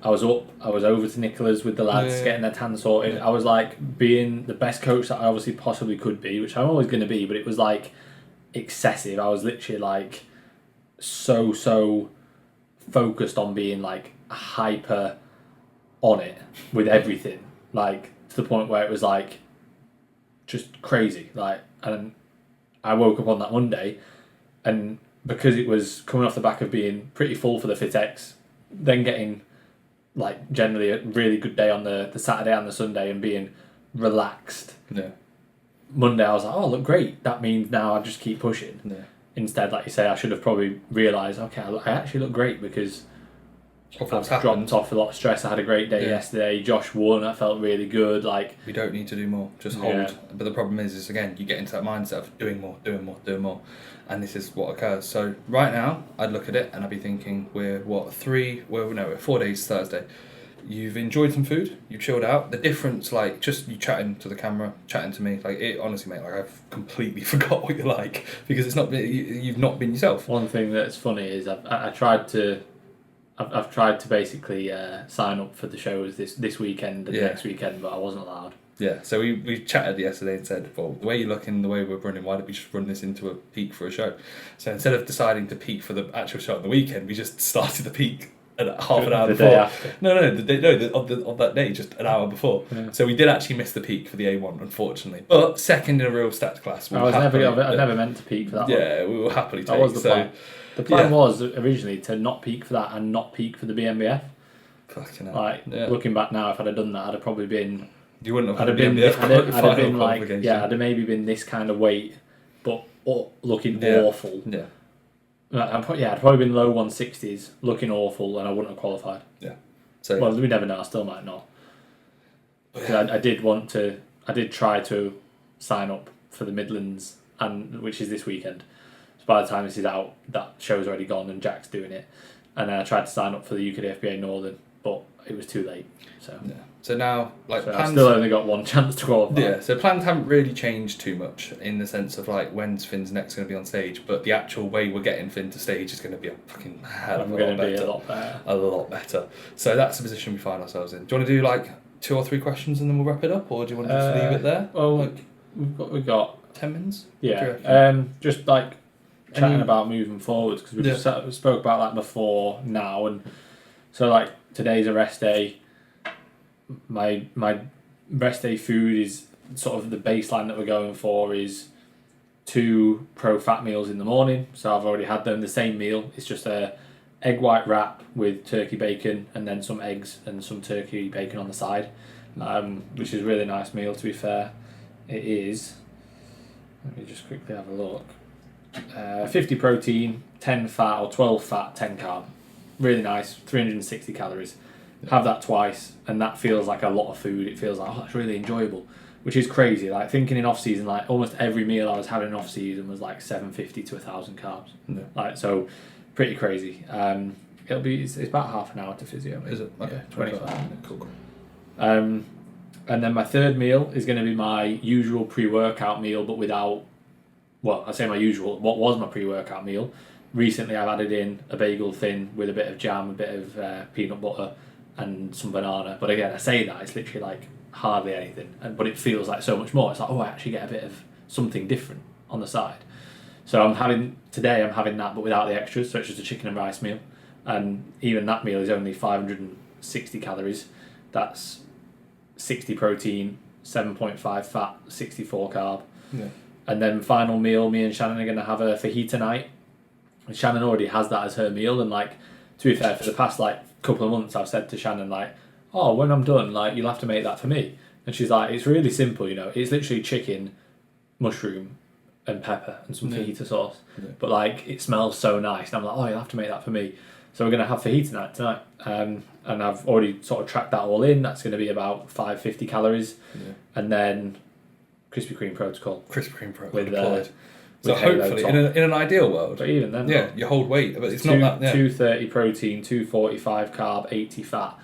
I was up. I was over to Nicola's with the lads, getting their tan sorted. I was like being the best coach that I obviously possibly could be, which I'm always going to be. But it was like excessive. I was literally like so focused on being like hyper on it with everything, like to the point where it was like just crazy. Like, and I woke up on that Monday, and because it was coming off the back of being pretty full for the FitX, then getting like generally a really good day on the Saturday and the Sunday and being relaxed. Yeah. Monday I was like, oh, look great. That means now I just keep pushing. Yeah. Instead, like you say, I should have probably realised, okay, I actually look great because I've dropped off a lot of stress. I had a great day yesterday. Josh won. I felt really good. Like, we don't need to do more. Just hold. But the problem is again, you get into that mindset of doing more, and this is what occurs. So right now, I'd look at it and I'd be thinking, we're 4 days Thursday. You've enjoyed some food. You've chilled out. The difference, like just you chatting to the camera, chatting to me, like it honestly, mate, like I've completely forgot what you're like because it's not you've not been yourself. One thing that's funny is I've tried to basically sign up for the shows this weekend and next weekend, but I wasn't allowed. Yeah, so we chatted yesterday and said, well, the way you're looking, the way we're running, why don't we just run this into a peak for a show? So instead of deciding to peak for the actual show on the weekend, we just started the peak at half an hour before. Day after. Of that day, just an hour before. Yeah. So we did actually miss the peak for the A1, unfortunately. But second in a real stats class. I never meant to peak for that one. Yeah, we will happily take that was the plan. The plan was originally to not peak for that and not peak for the BMBF. Fucking hell. Like, looking back now, if I'd have done that, I'd have probably been... You wouldn't have I'd have been like, I'd have maybe been this kind of weight, but looking awful. Yeah. I'd probably been low 160s, looking awful, and I wouldn't have qualified. Yeah. So well, we never know. I still might not. Because I did try to sign up for the Midlands, which is this weekend. So by the time this is out, that show's already gone and Jack's doing it. And then I tried to sign up for the UKDFBA Northern, but it was too late. So yeah. So now, like, plans, I've still only got one chance to qualify. Yeah, so plans haven't really changed too much in the sense of like when's Finn's next going to be on stage, but the actual way we're getting Finn to stage is going to be a fucking hell of a lot better. A lot better. So that's the position we find ourselves in. Do you want to do like 2 or 3 questions and then we'll wrap it up, or do you want to just leave it there? Well, like, we've got 10 minutes. Yeah. Just like chatting about moving forwards because we spoke about that before now, and so like today's a rest day. My rest day food is sort of the baseline that we're going for is 2 pro fat meals in the morning. So I've already had them. The same meal. It's just a egg white wrap with turkey bacon and then some eggs and some turkey bacon on the side, which is a really nice meal, to be fair. It is, let me just quickly have a look, 50 protein, 10 fat or 12 fat, 10 carb. Really nice, 360 calories. Have that twice and that feels like a lot of food. It feels like, oh, that's really enjoyable, which is crazy. Like thinking in off season, like almost every meal I was having in off season was like 750 to 1,000 carbs. Yeah. Like, so pretty crazy. It's about half an hour to physio. Maybe. Is it? Okay. Yeah, 25 minutes. Cool. And then my third meal is going to be my usual pre-workout meal, but without, well, I say my usual, what was my pre-workout meal. Recently I've added in a bagel thin with a bit of jam, a bit of peanut butter and some banana. But again, I say that, it's literally like hardly anything, but it feels like so much more. It's like, oh, I actually get a bit of something different on the side. So I'm having that, but without the extras, so it's just a chicken and rice meal. And even that meal is only 560 calories. That's 60 protein, 7.5 fat, 64 carb. Yeah. And then final meal, me and Shannon are going to have a fajita night. And Shannon already has that as her meal, and like, to be fair, for the past like couple of months I've said to Shannon like, oh, when I'm done, like, you'll have to make that for me. And she's like, it's really simple, you know, it's literally chicken, mushroom and pepper and some fajita sauce. Yeah. But like, it smells so nice, and I'm like, oh, you'll have to make that for me. So we're going to have fajita night tonight. And I've already sort of tracked that all in. That's going to be about 550 calories. Yeah. And then Krispy Kreme protocol. Krispy Kreme protocol with, deployed. So hopefully, in an ideal world, but even then, yeah, you hold weight, but it's not that. Yeah. 230 protein, 245 carb, 80 fat.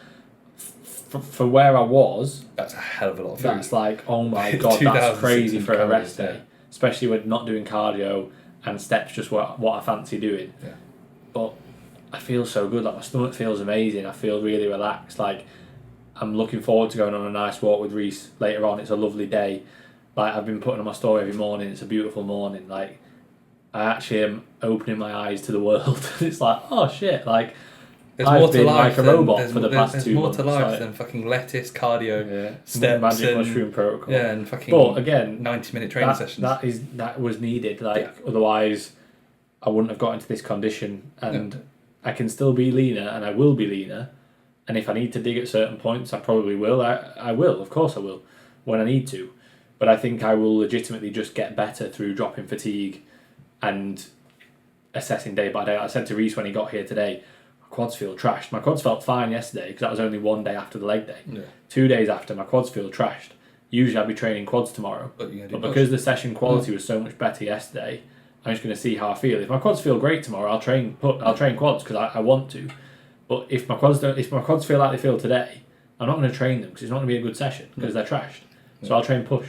For where I was, that's a hell of a lot of food. That's like, oh my god, that's crazy for a rest day, especially with not doing cardio and steps. Just what I fancy doing. Yeah. But I feel so good. Like my stomach feels amazing. I feel really relaxed. Like I'm looking forward to going on a nice walk with Reese later on. It's a lovely day. Like I've been putting on my story every morning. It's a beautiful morning. Like I actually am opening my eyes to the world. It's like, oh shit! Like there's I've more to been life like a robot for the past 2 months. There's more to life than fucking lettuce, cardio, steps, magic mushroom protocol. Yeah, and fucking. But again, 90-minute training sessions. That was needed. Like otherwise, I wouldn't have got into this condition, and I can still be leaner, and I will be leaner. And if I need to dig at certain points, I probably will. I will, of course, I will, when I need to. But I think I will legitimately just get better through dropping fatigue and assessing day by day. I said to Reese when he got here today, my quads feel trashed. My quads felt fine yesterday because that was only 1 day after the leg day. Yeah. 2 days after, my quads feel trashed. Usually I'd be training quads tomorrow. But because the session quality was so much better yesterday, I'm just going to see how I feel. If my quads feel great tomorrow, I'll train quads because I want to. But if my quads feel like they feel today, I'm not going to train them because it's not going to be a good session because they're trashed. So I'll train push.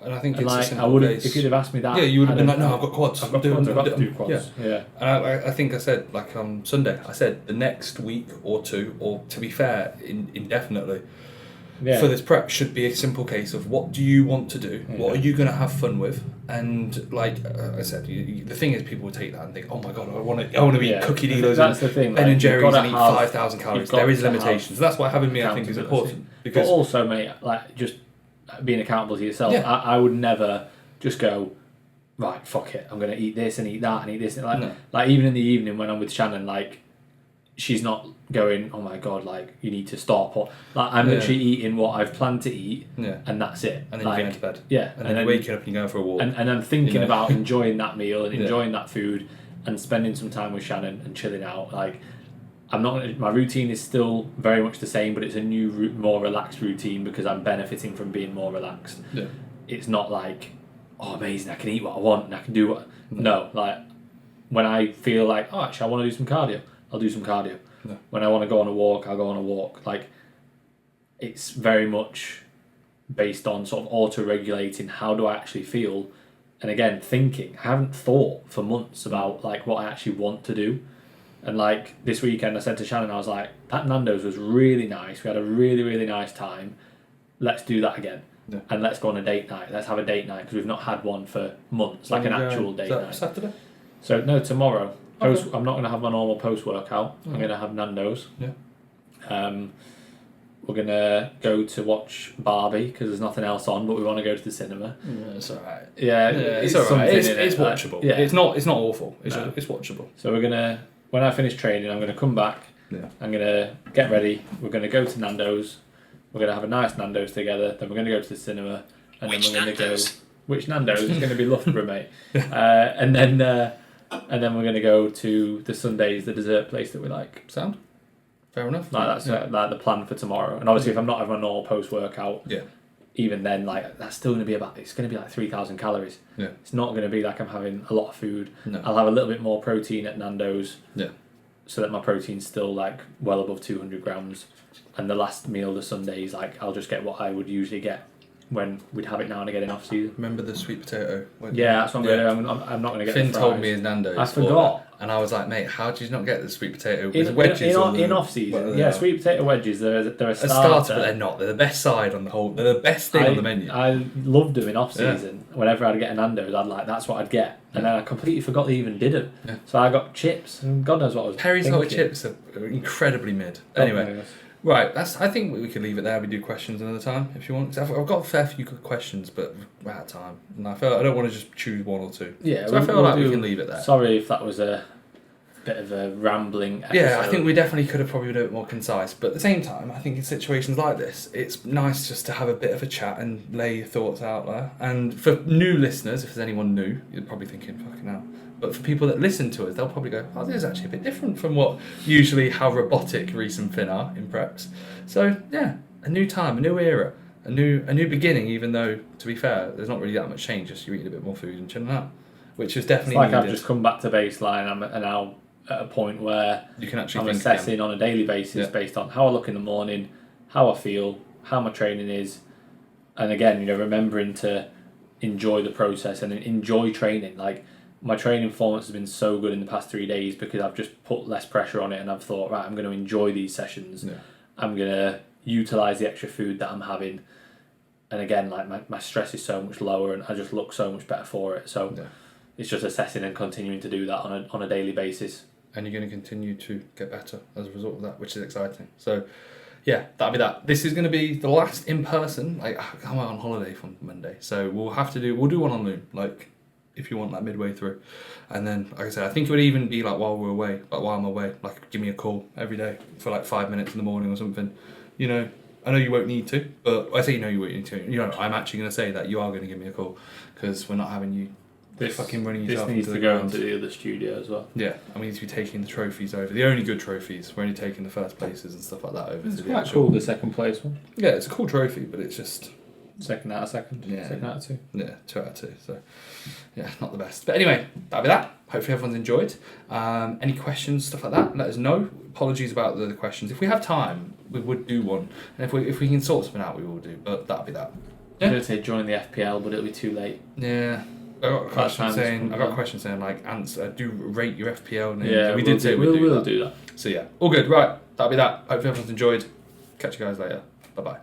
And I think it's like, I would if you'd have asked me that. Yeah, you would have been like, no, I've got quads. I've got to do quads. Yeah. And I think I said, like on Sunday, I said the next week or two, or to be fair, indefinitely, for this prep should be a simple case of what do you want to do? Yeah. What are you going to have fun with? And like I said, the thing is, people will take that and think, oh my god, I want to eat cookie dealers and Ben and Jerry's and eat 5,000 calories. There is limitations. That's why having me, I think, is important. But also, mate, like just being accountable to yourself. Yeah. I would never just go, right, fuck it, I'm going to eat this and eat that and eat this. And like even in the evening when I'm with Shannon, like she's not going, oh my god, like you need to stop. Or like I'm literally eating what I've planned to eat, and that's it. And then you're going to bed. Yeah. And then you're waking up and you're going for a walk. And I'm thinking about enjoying that meal and enjoying that food and spending some time with Shannon and chilling out. Like my routine is still very much the same, but it's a new, more relaxed routine because I'm benefiting from being more relaxed. Yeah. It's not like, oh, amazing, I can eat what I want and I can do what... No, like, when I feel like, oh, actually, I want to do some cardio, I'll do some cardio. No. When I want to go on a walk, I'll go on a walk. Like, it's very much based on sort of auto-regulating how do I actually feel. And again, thinking. I haven't thought for months about, like, what I actually want to do. And like this weekend I said to Shannon, I was like, that Nando's was really nice. We had a really, really nice time. Let's do that again. Yeah. And let's go on a date night. Let's have a date night because we've not had one for months, like an actual date night. Saturday? So no, tomorrow. Okay. I'm not going to have my normal post-workout. I'm going to have Nando's. Yeah. We're going to go to watch Barbie because there's nothing else on, but we want to go to the cinema. Yeah, it's alright. Yeah, it's alright. It's watchable. Yeah. It's not awful. It's watchable. So we're going to when I finish training, I'm going to come back. Yeah. I'm going to get ready. We're going to go to Nando's. We're going to have a nice Nando's together. Then we're going to go to the cinema. And then we're going to go... Which Nando's? It's going to be Loughborough, mate. And then we're going to go to the Sundays, the dessert place that we like. Sound? Fair enough. Like that's like the plan for tomorrow. And obviously, if I'm not having my normal post-workout, even then, like that's still going to be it's going to be like 3,000 calories. Yeah. It's not going to be like I'm having a lot of food. No. I'll have a little bit more protein at Nando's. Yeah. So that my protein's still like well above 200 grams. And the last meal, the Sundays, like I'll just get what I would usually get when we'd have it now and again in off season. Remember the sweet potato? Yeah, that's what I'm going to do. I'm not going to get Finn the told fries. me his Nando's. I forgot. And I was like, mate, how did you not get the sweet potato? In Wedges in off season, yeah, sweet potato wedges. They're a starter. But they're not. They're the best side on the whole. They're the best thing on the menu. I loved them in off season. Yeah. Whenever I'd get a Nando's, that's what I'd get, and then I completely forgot they even did them. Yeah. So I got chips, and God knows what I was. Perry's hot chips are incredibly mid. Anyway. Right, I think we could leave it there. We do questions another time if you want. I've got a fair few good questions, but we're out of time, and I don't want to just choose one or two. Yeah, so I feel like we can leave it there. Sorry if that was a bit of a rambling episode. Yeah, I think we definitely could have probably been a bit more concise, but at the same time, I think in situations like this, it's nice just to have a bit of a chat and lay your thoughts out there. And for new listeners, if there's anyone new, you're probably thinking, "Fucking hell." But for people that listen to us, they'll probably go, "Oh, this is actually a bit different from what usually how robotic Reece and Finn are in preps." So yeah, a new time, a new era, a new beginning. Even though, to be fair, there's not really that much change. Just you're eating a bit more food and chilling out, which is definitely it's like needed. I've just come back to baseline. I'm now at a point where you can actually I'm assessing on a daily basis based on how I look in the morning, how I feel, how my training is, and again, remembering to enjoy the process and enjoy training. Like, my training performance has been so good in the past 3 days because I've just put less pressure on it and I've thought, right, I'm going to enjoy these sessions. Yeah. I'm going to utilise the extra food that I'm having. And again, like my stress is so much lower and I just look so much better for it. So it's just assessing and continuing to do that on a daily basis. And you're going to continue to get better as a result of that, which is exciting. So yeah, that'll be that. This is going to be the last in person. Like, I'm on holiday from Monday, so we'll do one on Loom, like, if you want, like midway through. And then, like I said, I think it would even be like while we're away, like while I'm away, like give me a call every day for like 5 minutes in the morning or something. I know you won't need to, but I say you won't need to. I'm actually going to say that you are going to give me a call because we're not having you fucking running yourself into the ground. This needs to go into the other studio as well. Yeah, and we need to be taking the trophies over. The only good trophies. We're only taking the first places and stuff like that over. It's quite cool, the second place one. Yeah, it's a cool trophy, but it's just... Second out of second. Yeah. Second out of two. Yeah, 2 out of 2. So, yeah, not the best. But anyway, that'll be that. Hopefully everyone's enjoyed. Any questions, stuff like that, let us know. Apologies about the questions. If we have time, we would do one. And if we can sort something out, we will do. But that'll be that. Yeah. I'm going to say join the FPL, but it'll be too late. Yeah. I got a question saying like, answer, do rate your FPL names. Yeah, we did say we'll do that. So yeah, all good. Right, that'll be that. Hopefully everyone's enjoyed. Catch you guys later. Bye-bye.